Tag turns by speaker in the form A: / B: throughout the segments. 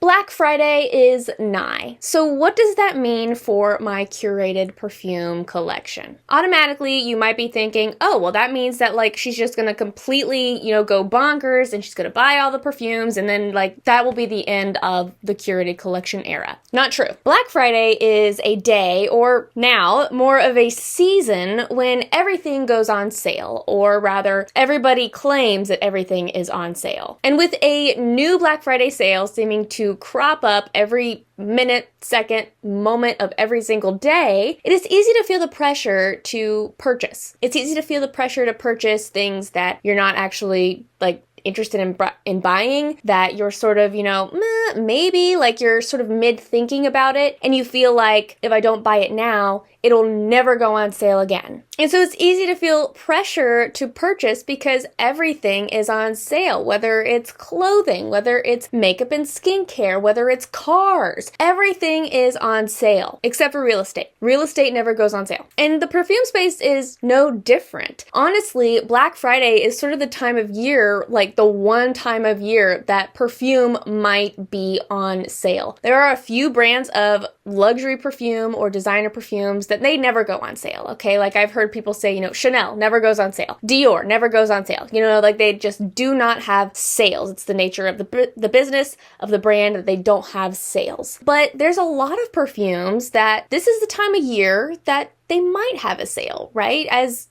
A: Black Friday is nigh. So what does that mean for my curated perfume collection? Automatically, you might be thinking, oh, well, that means that like she's just gonna completely, go bonkers and she's gonna buy all the perfumes and then like that will be the end of the curated collection era. Not true. Black Friday is a day, or now more of a season, when everything goes on sale, or rather, everybody claims that everything is on sale. And with a new Black Friday sale seeming to crop up every minute, second, moment of every single day, it is easy to feel the pressure to purchase. It's easy to feel the pressure to purchase things that you're not actually like interested in buying, that you're sort of, maybe like you're sort of mid-thinking about it, and you feel like if I don't buy it now, it'll never go on sale again. And so it's easy to feel pressure to purchase because everything is on sale, whether it's clothing, whether it's makeup and skincare, whether it's cars. Everything is on sale, except for real estate. Real estate never goes on sale. And the perfume space is no different. Honestly, Black Friday is sort of the time of year, like the one time of year that perfume might be on sale. There are a few brands of luxury perfume or designer perfumes that they never go on sale, okay? Like I've heard people say, Chanel never goes on sale. Dior never goes on sale. Like they just do not have sales. It's the nature of the business of the brand that they don't have sales. But there's a lot of perfumes that this is the time of year that they might have a sale, right? As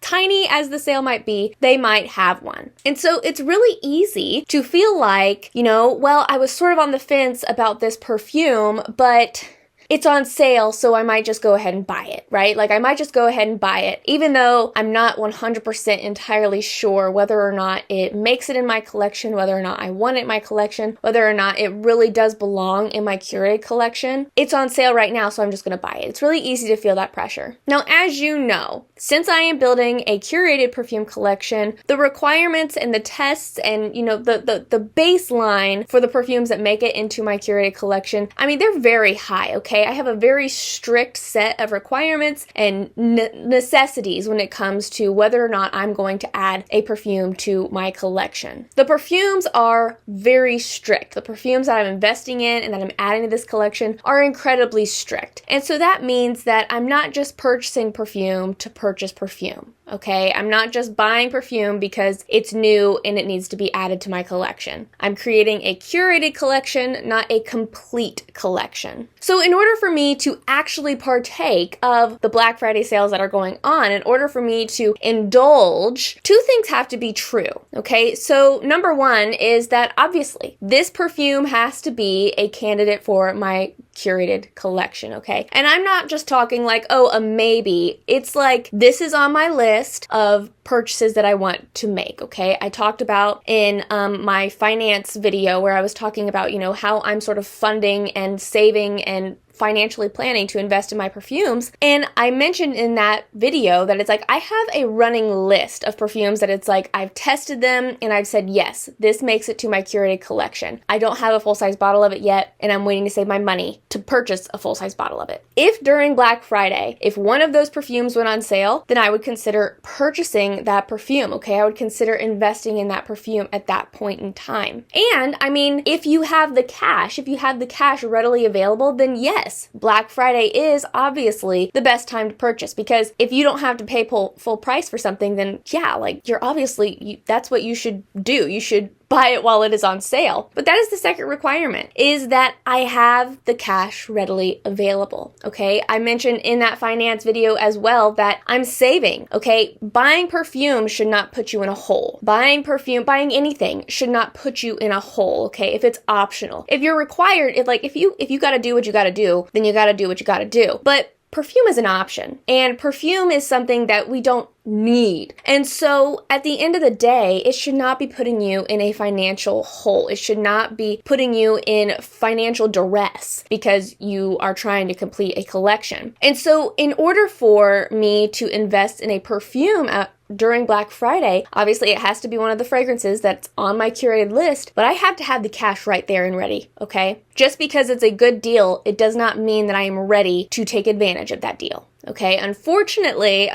A: tiny as the sale might be, they might have one. And so it's really easy to feel like, well, I was sort of on the fence about this perfume, but it's on sale, so I might just go ahead and buy it, right? Like I might just go ahead and buy it, even though I'm not 100% entirely sure whether or not it makes it in my collection, whether or not I want it in my collection, whether or not it really does belong in my curated collection. It's on sale right now, so I'm just gonna buy it. It's really easy to feel that pressure. Now, as you know, since I am building a curated perfume collection, the requirements and the tests and, the baseline for the perfumes that make it into my curated collection, they're very high, okay? I have a very strict set of requirements and necessities when it comes to whether or not I'm going to add a perfume to my collection. The perfumes are very strict. The perfumes that I'm investing in and that I'm adding to this collection are incredibly strict. And so that means that I'm not just purchasing perfume to purchase perfume. Okay, I'm not just buying perfume because it's new and it needs to be added to my collection. I'm creating a curated collection, not a complete collection. So in order for me to actually partake of the Black Friday sales that are going on, in order for me to indulge, two things have to be true. Okay, so number one is that obviously this perfume has to be a candidate for my curated collection, okay? And I'm not just talking like, oh, a maybe. It's like, this is on my list of purchases that I want to make, okay? I talked about in my finance video where I was talking about, how I'm sort of funding and saving and financially planning to invest in my perfumes. And I mentioned in that video that it's like, I have a running list of perfumes that it's like, I've tested them and I've said, yes, this makes it to my curated collection. I don't have a full-size bottle of it yet, and I'm waiting to save my money to purchase a full-size bottle of it. If during Black Friday, if one of those perfumes went on sale, then I would consider purchasing that perfume, okay? I would consider investing in that perfume at that point in time. And if you have the cash readily available, then yes, Black Friday is obviously the best time to purchase, because if you don't have to pay full price for something, then yeah, like you're obviously, that's what you should do. You should buy it while it is on sale. But that is the second requirement, is that I have the cash readily available, okay? I mentioned in that finance video as well that I'm saving, okay? Buying perfume should not put you in a hole. Buying anything should not put you in a hole, okay? If it's optional. If you're required, if you gotta do what you gotta do, then you gotta do what you gotta do. But perfume is an option, and perfume is something that we don't need. And so at the end of the day, it should not be putting you in a financial hole. It should not be putting you in financial duress because you are trying to complete a collection. And so in order for me to invest in a perfume during Black Friday, obviously it has to be one of the fragrances that's on my curated list, but I have to have the cash right there and ready, okay? Just because it's a good deal, it does not mean that I am ready to take advantage of that deal. Okay, unfortunately,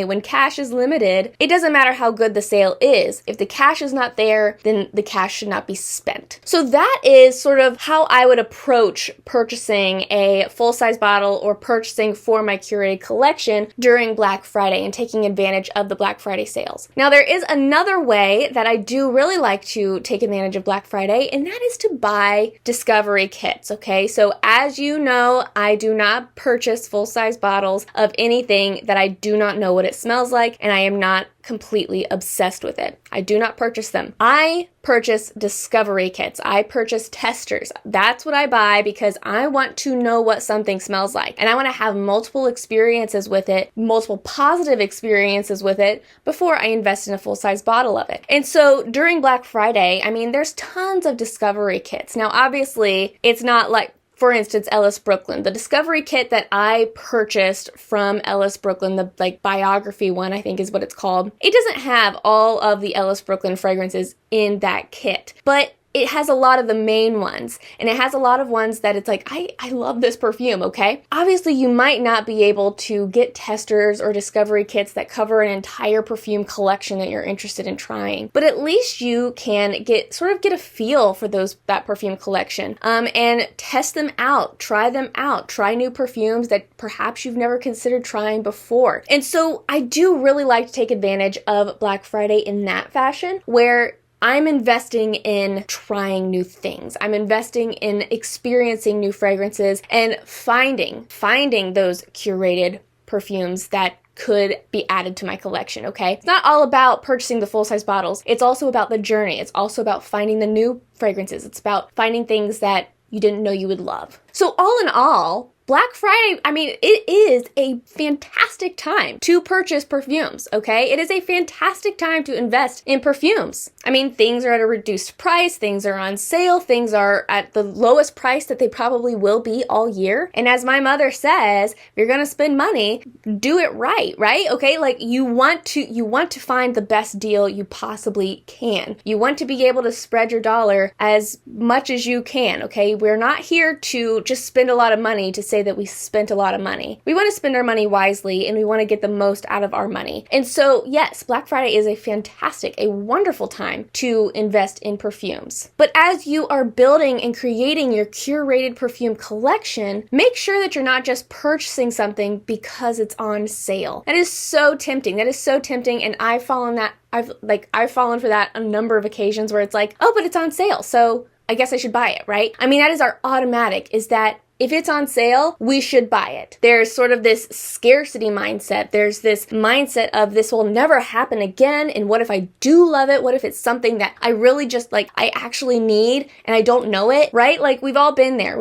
A: when cash is limited, it doesn't matter how good the sale is. If the cash is not there, then the cash should not be spent. So that is sort of how I would approach purchasing a full-size bottle or purchasing for my curated collection during Black Friday and taking advantage of the Black Friday sales. Now, there is another way that I do really like to take advantage of Black Friday, and that is to buy discovery kits, okay? So as you know, I do not purchase full-size bottles of anything that I do not know what it smells like, and I am not completely obsessed with it. I do not purchase them. I purchase discovery kits. I purchase testers. That's what I buy because I want to know what something smells like. And I want to have multiple experiences with it, multiple positive experiences with it before I invest in a full-size bottle of it. And so during Black Friday, I mean, there's tons of discovery kits. Now, obviously, it's not like, for instance, Ellis Brooklyn. The discovery kit that I purchased from Ellis Brooklyn, the biography one, I think is what it's called, it doesn't have all of the Ellis Brooklyn fragrances in that kit, but it has a lot of the main ones, and it has a lot of ones that it's like, I love this perfume, okay? Obviously, you might not be able to get testers or discovery kits that cover an entire perfume collection that you're interested in trying, but at least you can get a feel for that perfume collection, and test them out, try new perfumes that perhaps you've never considered trying before. And so I do really like to take advantage of Black Friday in that fashion, where I'm investing in trying new things. I'm investing in experiencing new fragrances and finding those curated perfumes that could be added to my collection, okay? It's not all about purchasing the full-size bottles. It's also about the journey. It's also about finding the new fragrances. It's about finding things that you didn't know you would love. So all in all, Black Friday, I mean, it is a fantastic time to purchase perfumes, okay? It is a fantastic time to invest in perfumes. I mean, things are at a reduced price, things are on sale, things are at the lowest price that they probably will be all year. And as my mother says, if you're gonna spend money, do it right? Okay, like you want to find the best deal you possibly can. You want to be able to spread your dollar as much as you can, okay? We're not here to just spend a lot of money to say that we spent a lot of money. We want to spend our money wisely, and we want to get the most out of our money. And so, yes, Black Friday is a wonderful time to invest in perfumes. But as you are building and creating your curated perfume collection, make sure that you're not just purchasing something because it's on sale. That is so tempting. And I've fallen for that a number of occasions where it's like, oh, but it's on sale, so I guess I should buy it, right? I mean, that is our automatic, is that if it's on sale, we should buy it. There's sort of this scarcity mindset. There's this mindset of this will never happen again, and what if I do love it? What if it's something that I really just I actually need and I don't know it, right? Like we've all been there,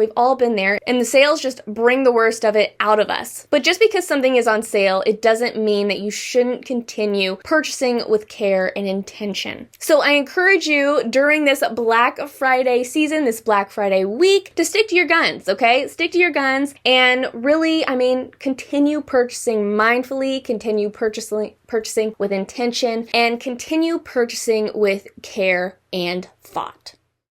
A: and the sales just bring the worst of it out of us. But just because something is on sale, it doesn't mean that you shouldn't continue purchasing with care and intention. So I encourage you during this Black Friday season, this Black Friday week, to stick to your guns, okay? Stick to your guns and really, continue purchasing mindfully, continue purchasing with intention, and continue purchasing with care and thought.